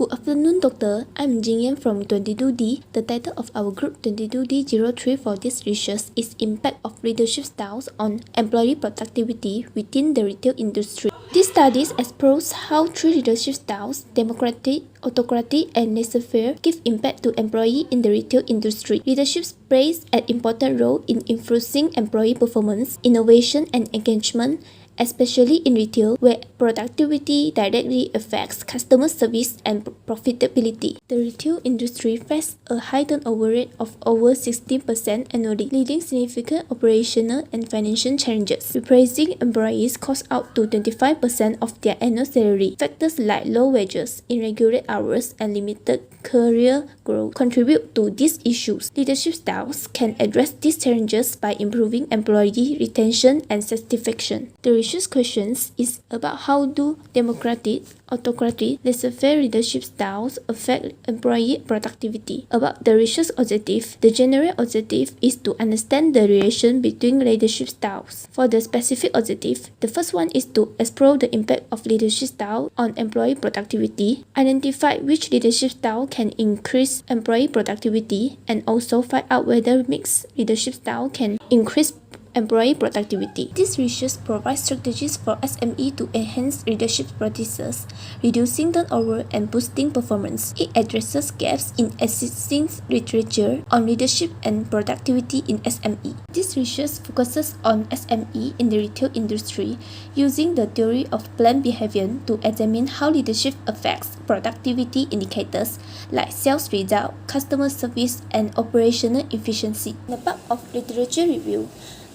Good afternoon, Doctor. I'm Jingyan from 22D. The title of our group 22D03 for this research is Impact of Leadership Styles on Employee Productivity within the Retail Industry. This study explores how three leadership styles, democratic, autocratic, and laissez-faire, give impact to employees in the retail industry. Leadership plays an important role in influencing employee performance, innovation, and engagement, especially in retail, where productivity directly affects customer service and profitability. The retail industry faces a high turnover rate of over 16% annually, leading significant operational and financial challenges. Replacing employees costs out to 25% of their annual salary. Factors like low wages, irregular hours, and limited career growth contribute to these issues. Leadership styles can address these challenges by improving employee retention and satisfaction. The research questions is about how do democratic, autocratic, laissez-faire leadership styles affect employee productivity. About the research objective, the general objective is to understand the relation between leadership styles. For the specific objective, the first one is to explore the impact of leadership style on employee productivity, identify which leadership style can increase employee productivity, and also find out whether mixed leadership style can increase employee productivity. This research provides strategies for SME to enhance leadership practices, reducing turnover and boosting performance. It addresses gaps in existing literature on leadership and productivity in SME. This research focuses on SME in the retail industry, using the theory of planned behavior to examine how leadership affects productivity indicators like sales result, customer service, and operational efficiency. In the part of literature review,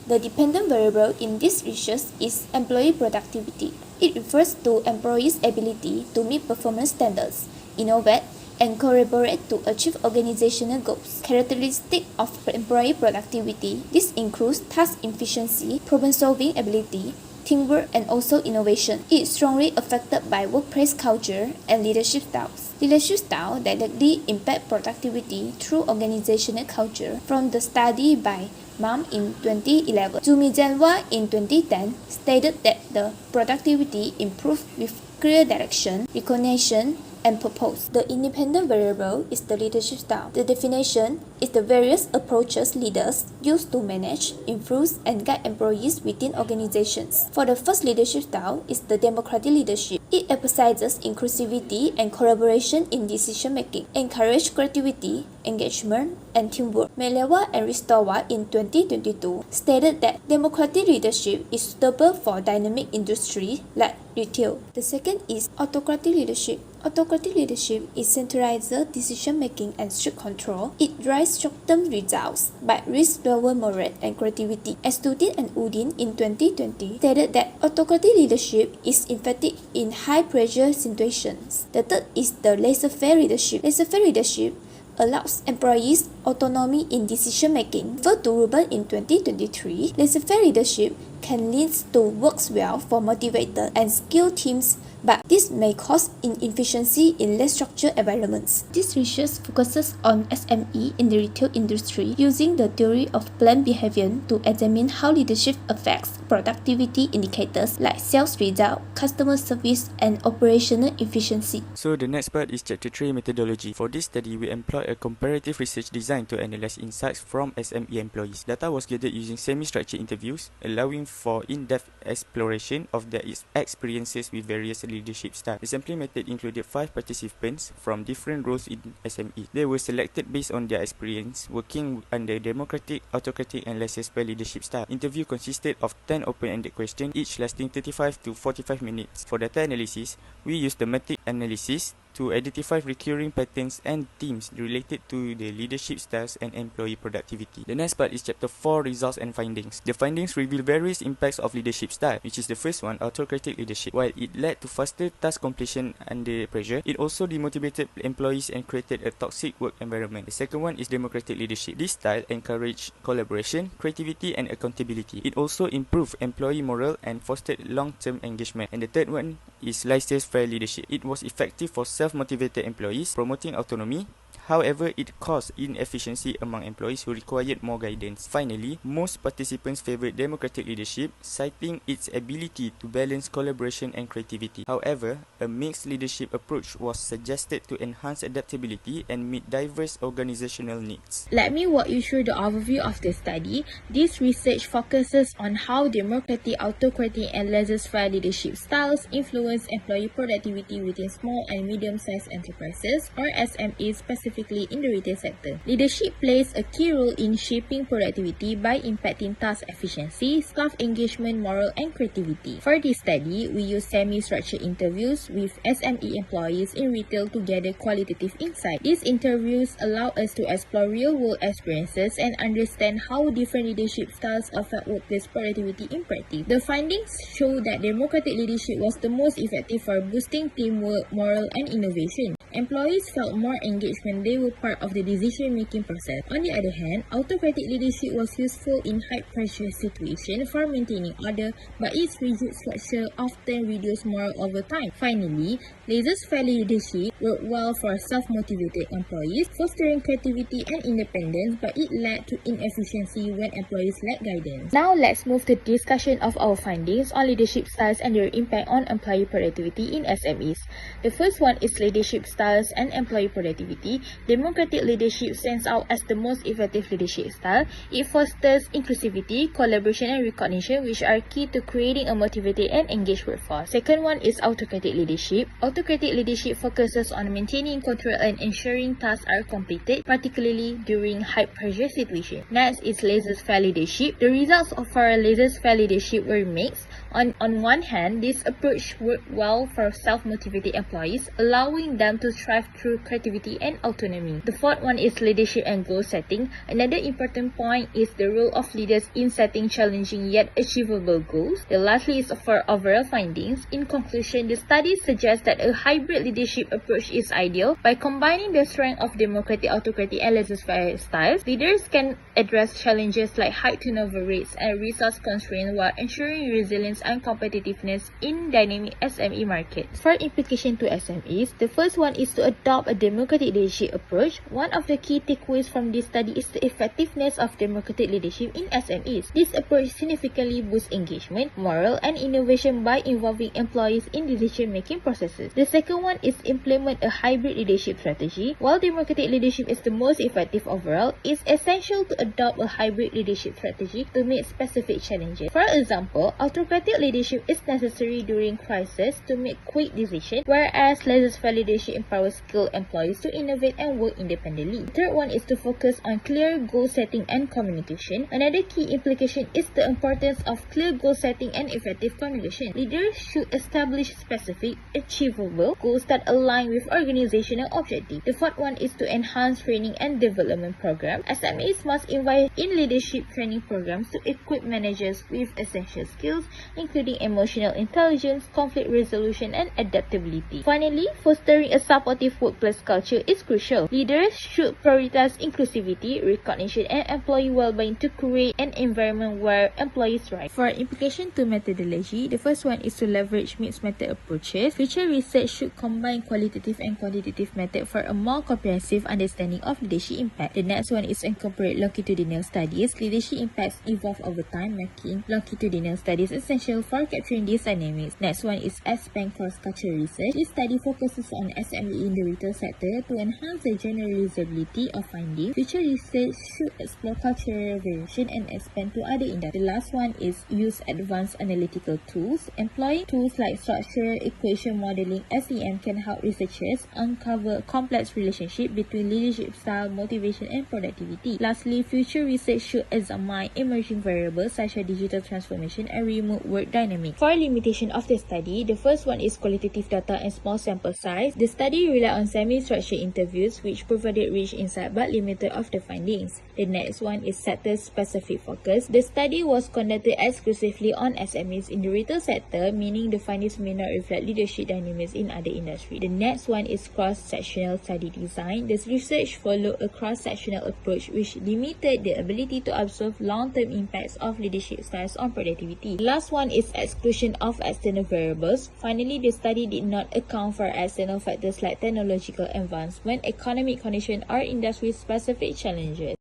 the dependent variable in this research is employee productivity. It refers to employees' ability to meet performance standards, innovate, and collaborate to achieve organizational goals. Characteristics of employee productivity. This includes task efficiency, problem-solving ability, teamwork, and also innovation. It is strongly affected by workplace culture and leadership styles. Leadership style directly impact productivity through organizational culture. From the study by Mam in 2011, Zumizanwa in 2010 stated that the productivity improved with clear direction, recognition, and purpose. The independent variable is the leadership style. The definition is the various approaches leaders use to manage, influence, and guide employees within organizations. For the first leadership style is the democratic leadership. It emphasizes inclusivity and collaboration in decision making, encourage creativity, engagement, and teamwork. Melewa and Ristowa in 2022 stated that democratic leadership is suitable for dynamic industry like retail. The second is autocratic leadership. Autocratic leadership is centralized decision-making and strict control. It drives short-term results but risks lower morale and creativity. As Studin and Udin in 2020 stated that autocratic leadership is effective in high-pressure situations. The third is the laissez-faire leadership. Laissez-faire leadership allows employees autonomy in decision-making. Referred to Ruben in 2023, laissez-faire leadership can lead to works well for motivated and skilled teams, but this may cause inefficiency in less structured environments. This research focuses on SME in the retail industry, using the theory of planned behavior to examine how leadership affects productivity indicators like sales result, customer service, and operational efficiency. So the next part is Chapter 3 Methodology. For this study, we employ a comparative research designed to analyze insights from SME employees. Data was gathered using semi-structured interviews, allowing for in-depth exploration of their experiences with various leadership styles. The sampling method included 5 participants from different roles in SME. They were selected based on their experience working under democratic, autocratic, and laissez-faire leadership style. Interview consisted of 10 open-ended questions, each lasting 35 to 45 minutes. For data analysis, we used thematic analysis to identify recurring patterns and themes related to the leadership styles and employee productivity. The next part is Chapter 4 Results and Findings. The findings reveal various impacts of leadership style, which is the first one, autocratic leadership. While it led to faster task completion under pressure, it also demotivated employees and created a toxic work environment. The second one is democratic leadership. This style encouraged collaboration, creativity, and accountability. It also improved employee morale and fostered long-term engagement. And the third one is laissez-faire leadership. It was effective for self-motivated employees, promoting autonomy, However, it caused inefficiency among employees who required more guidance. Finally, most participants favored democratic leadership, citing its ability to balance collaboration and creativity. However, a mixed leadership approach was suggested to enhance adaptability and meet diverse organizational needs. Let me walk you through the overview of the study. This research focuses on how democratic, autocratic, and laissez-faire leadership styles influence employee productivity within small and medium-sized enterprises, or SMEs, specifically in the retail sector. Leadership plays a key role in shaping productivity by impacting task efficiency, staff engagement, morale, and creativity. For this study, we use semi-structured interviews with SME employees in retail to gather qualitative insight. These interviews allow us to explore real-world experiences and understand how different leadership styles affect workplace productivity in practice. The findings show that democratic leadership was the most effective for boosting teamwork, morale, and innovation. Employees felt more engaged when they were part of the decision-making process. On the other hand, autocratic leadership was useful in high-pressure situations for maintaining order, but its rigid structure often reduced morale over time. Finally, laissez-faire leadership worked well for self-motivated employees, fostering creativity and independence, but it led to inefficiency when employees lacked guidance. Now let's move to the discussion of our findings on leadership styles and their impact on employee productivity in SMEs. The first one is leadership styles and employee productivity. Democratic leadership stands out as the most effective leadership style. It fosters inclusivity, collaboration, and recognition, which are key to creating a motivated and engaged workforce. Second one is autocratic leadership. Autocratic leadership focuses on maintaining control and ensuring tasks are completed, particularly during high-pressure situations. Next is laissez-faire leadership. The results of our laissez-faire leadership were mixed. On one hand, this approach worked well for self-motivated employees, allowing them to thrive through creativity and autonomy. The fourth one is leadership and goal setting. Another important point is the role of leaders in setting challenging yet achievable goals. The lastly is for overall findings. In conclusion, the study suggests that a hybrid leadership approach is ideal. By combining the strength of democratic, autocratic, and laissez-faire styles, leaders can address challenges like high turnover rates and resource constraints while ensuring resilience and competitiveness in dynamic SME markets. For implication to SMEs, the first one is to adopt a democratic leadership approach. One of the key takeaways from this study is the effectiveness of democratic leadership in SMEs. This approach significantly boosts engagement, morale, and innovation by involving employees in decision-making processes. The second one is implement a hybrid leadership strategy. While democratic leadership is the most effective overall, it's essential to adopt a hybrid leadership strategy to meet specific challenges. For example, autocratic leadership is necessary during crisis to make quick decisions, whereas laissez-faire leadership empowers skilled employees to innovate and work independently. The third one is to focus on clear goal setting and communication. Another key implication is the importance of clear goal setting and effective communication. Leaders should establish specific, achievable goals that align with organizational objectives. The fourth one is to enhance training and development programs. SMEs must invest in leadership training programs to equip managers with essential skills, including emotional intelligence, conflict resolution, and adaptability. Finally, fostering a supportive workplace culture is crucial. Leaders should prioritize inclusivity, recognition, and employee well-being to create an environment where employees thrive. For implication to methodology, the first one is to leverage mixed method approaches. Future research should combine qualitative and quantitative methods for a more comprehensive understanding of leadership impact. The next one is to incorporate longitudinal studies. Leadership impacts evolve over time, making longitudinal studies essential for capturing these dynamics. Next one is expand cross-cultural research. This study focuses on SME in the retail sector to enhance the generalizability of findings. Future research should explore cultural variation and expand to other industries. The last one is use advanced analytical tools. Employing tools like structure, equation modeling, SEM can help researchers uncover complex relationships between leadership style, motivation, and productivity. Lastly, future research should examine emerging variables such as digital transformation and remote work dynamics. For limitation of the study, the first one is qualitative data and small sample size. The study relied on semi-structured interviews which provided rich insight but limited of the findings. The next one is sector-specific focus. The study was conducted exclusively on SMEs in the retail sector, meaning the findings may not reflect leadership dynamics in other industries. The next one is cross-sectional study design. This research followed a cross-sectional approach which limited the ability to observe long-term impacts of leadership styles on productivity. The last one on its exclusion of external variables. Finally, the study did not account for external factors like technological advancement, economic conditions, or industry-specific challenges.